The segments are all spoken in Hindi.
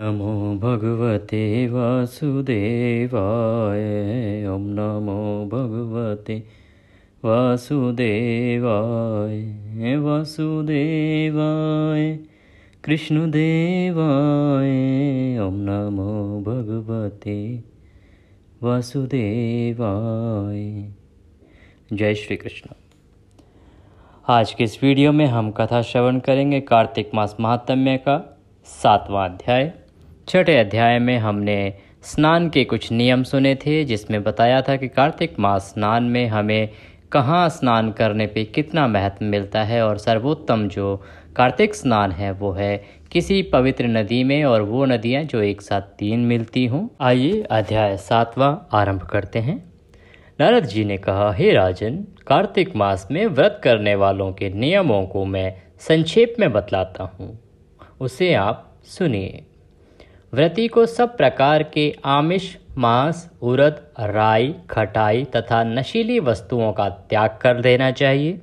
नमो भगवते वासुदेवाय। ओम नमो भगवते वासुदेवाय वासुदेवाय कृष्णदेवाय। ओम नमो भगवते वासुदेवाय। जय श्री कृष्ण। आज के इस वीडियो में हम कथा श्रवण करेंगे कार्तिक मास महात्म्य का 7वां अध्याय। छठे अध्याय में हमने स्नान के कुछ नियम सुने थे, जिसमें बताया था कि कार्तिक मास स्नान में हमें कहाँ स्नान करने पे कितना महत्व मिलता है, और सर्वोत्तम जो कार्तिक स्नान है वो है किसी पवित्र नदी में, और वो नदियाँ जो एक साथ 3 मिलती हों। आइए अध्याय 7वां आरंभ करते हैं। नारद जी ने कहा, हे राजन, कार्तिक मास में व्रत करने वालों के नियमों को मैं संक्षेप में बतलाता हूँ, उसे आप सुनिए। व्रती को सब प्रकार के आमिष, मांस, उड़द, राई, खटाई तथा नशीली वस्तुओं का त्याग कर देना चाहिए।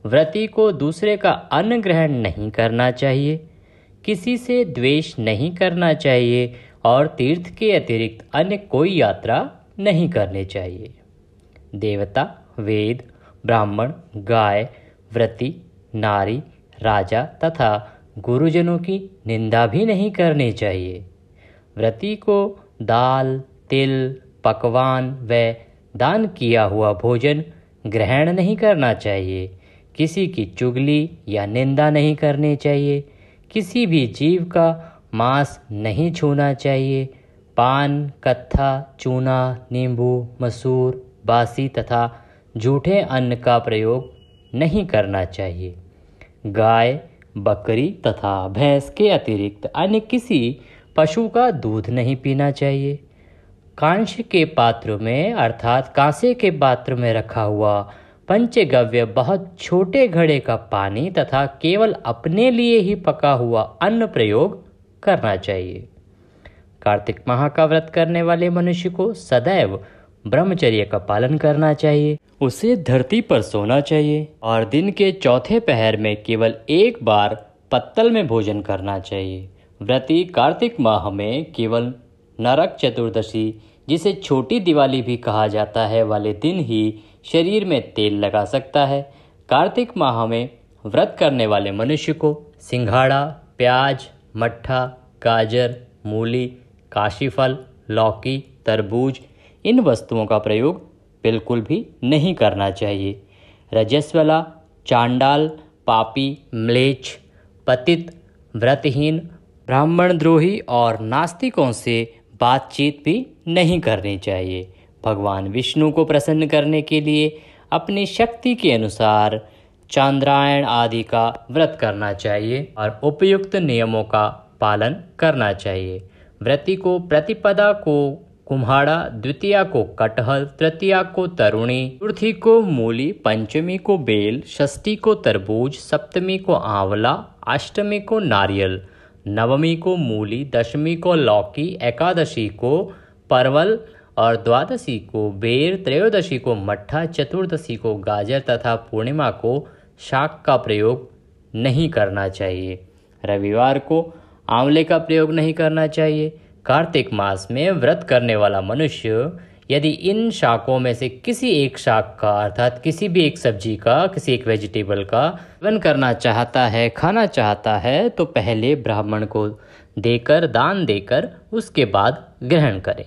व्रती को दूसरे का अन्न ग्रहण नहीं करना चाहिए, किसी से द्वेष नहीं करना चाहिए, और तीर्थ के अतिरिक्त अन्य कोई यात्रा नहीं करनी चाहिए। देवता, वेद, ब्राह्मण, गाय, व्रती, नारी, राजा तथा गुरुजनों की निंदा भी नहीं करनी चाहिए। व्रती को दाल, तिल, पकवान व दान किया हुआ भोजन ग्रहण नहीं करना चाहिए। किसी की चुगली या निंदा नहीं करनी चाहिए। किसी भी जीव का मांस नहीं छूना चाहिए। पान, कत्था, चूना, नींबू, मसूर, बासी तथा झूठे अन्न का प्रयोग नहीं करना चाहिए। गाय, बकरी तथा भैंस के अतिरिक्त अन्य किसी पशु का दूध नहीं पीना चाहिए। कांस्य के पात्र में अर्थात कांसे के पात्र में रखा हुआ पंचगव्य बहुत छोटे घड़े का पानी तथा केवल अपने लिए ही पका हुआ अन्न प्रयोग करना चाहिए। कार्तिक माह का व्रत करने वाले मनुष्य को सदैव ब्रह्मचर्य का पालन करना चाहिए। उसे धरती पर सोना चाहिए और दिन के चौथे पहर में केवल एक बार पत्तल में भोजन करना चाहिए। व्रती कार्तिक माह में केवल नरक चतुर्दशी, जिसे छोटी दिवाली भी कहा जाता है, वाले दिन ही शरीर में तेल लगा सकता है। कार्तिक माह में व्रत करने वाले मनुष्य को सिंघाड़ा, प्याज, मट्ठा, गाजर, मूली, काशीफल, लौकी, तरबूज, इन वस्तुओं का प्रयोग बिल्कुल भी नहीं करना चाहिए। रजस्वला, चांडाल, पापी, म्लेच्छ, पतित, व्रतहीन, ब्राह्मण द्रोही और नास्तिकों से बातचीत भी नहीं करनी चाहिए। भगवान विष्णु को प्रसन्न करने के लिए अपनी शक्ति के अनुसार चांद्रायण आदि का व्रत करना चाहिए और उपयुक्त नियमों का पालन करना चाहिए। व्रती को प्रतिपदा को कुम्हाड़ा, द्वितीया को कटहल, तृतीया को तरुणी, चतुर्थी को मूली, पंचमी को बेल, षष्ठी को तरबूज, सप्तमी को आंवला, अष्टमी को नारियल, नवमी को मूली, दशमी को लौकी, एकादशी को परवल और द्वादशी को बेर, त्रयोदशी को मट्ठा, चतुर्दशी को गाजर तथा पूर्णिमा को शाक का प्रयोग नहीं करना चाहिए। रविवार को आंवले का प्रयोग नहीं करना चाहिए। कार्तिक मास में व्रत करने वाला मनुष्य यदि इन शाकों में से किसी एक शाक का अर्थात किसी भी एक सब्जी का, किसी एक वेजिटेबल का सेवन करना चाहता है, खाना चाहता है, तो पहले ब्राह्मण को देकर, दान देकर उसके बाद ग्रहण करें।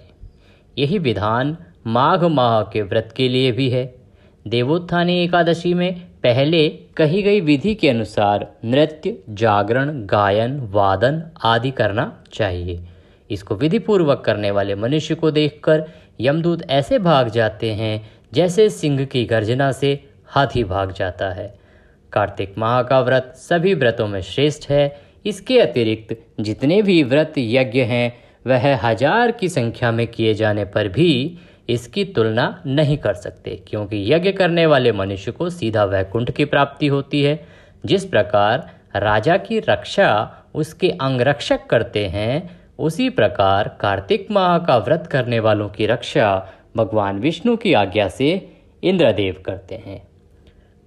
यही विधान माघ माह के व्रत के लिए भी है। देवोत्थानी एकादशी में पहले कही गई विधि के अनुसार नृत्य, जागरण, गायन, वादन आदि करना चाहिए। इसको विधि पूर्वक करने वाले मनुष्य को देखकर यमदूत ऐसे भाग जाते हैं जैसे सिंह की गर्जना से हाथी भाग जाता है। कार्तिक माह का व्रत सभी व्रतों में श्रेष्ठ है। इसके अतिरिक्त जितने भी व्रत यज्ञ हैं वह 1000 की संख्या में किए जाने पर भी इसकी तुलना नहीं कर सकते, क्योंकि यज्ञ करने वाले मनुष्य को सीधा वैकुंठ की प्राप्ति होती है। जिस प्रकार राजा की रक्षा उसके अंगरक्षक करते हैं, उसी प्रकार कार्तिक माह का व्रत करने वालों की रक्षा भगवान विष्णु की आज्ञा से इंद्रदेव करते हैं।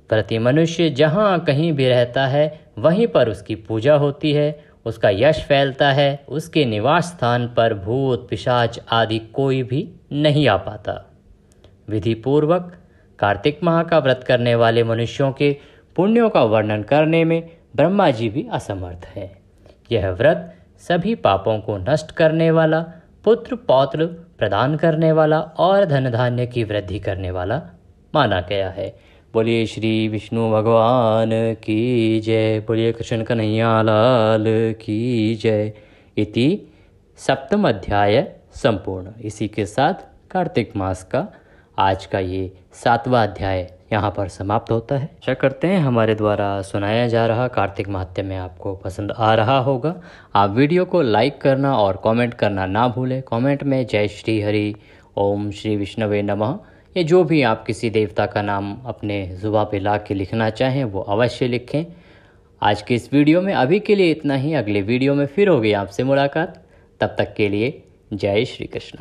प्रति मनुष्य जहाँ कहीं भी रहता है वहीं पर उसकी पूजा होती है, उसका यश फैलता है, उसके निवास स्थान पर भूत पिशाच आदि कोई भी नहीं आ पाता। विधि पूर्वक कार्तिक माह का व्रत करने वाले मनुष्यों के पुण्यों का वर्णन करने में ब्रह्मा जी भी असमर्थ है। यह व्रत सभी पापों को नष्ट करने वाला, पुत्र पौत्र प्रदान करने वाला और धन धान्य की वृद्धि करने वाला माना गया है। बोलिए श्री विष्णु भगवान की जय, बोलिए कृष्ण कन्हैया लाल की जय। इति सप्तम अध्याय संपूर्ण। इसी के साथ कार्तिक मास का आज का ये 7वां अध्याय यहाँ पर समाप्त होता है। आशा करते हैं हमारे द्वारा सुनाया जा रहा कार्तिक महात्म्य आपको पसंद आ रहा होगा। आप वीडियो को लाइक करना और कमेंट करना ना भूलें। कमेंट में जय श्री हरि, ओम श्री विष्णवे नमः, ये जो भी आप किसी देवता का नाम अपने जुबान पे ला के लिखना चाहें वो अवश्य लिखें। आज के इस वीडियो में अभी के लिए इतना ही। अगले वीडियो में फिर होगी आपसे मुलाकात। तब तक के लिए जय श्री कृष्ण।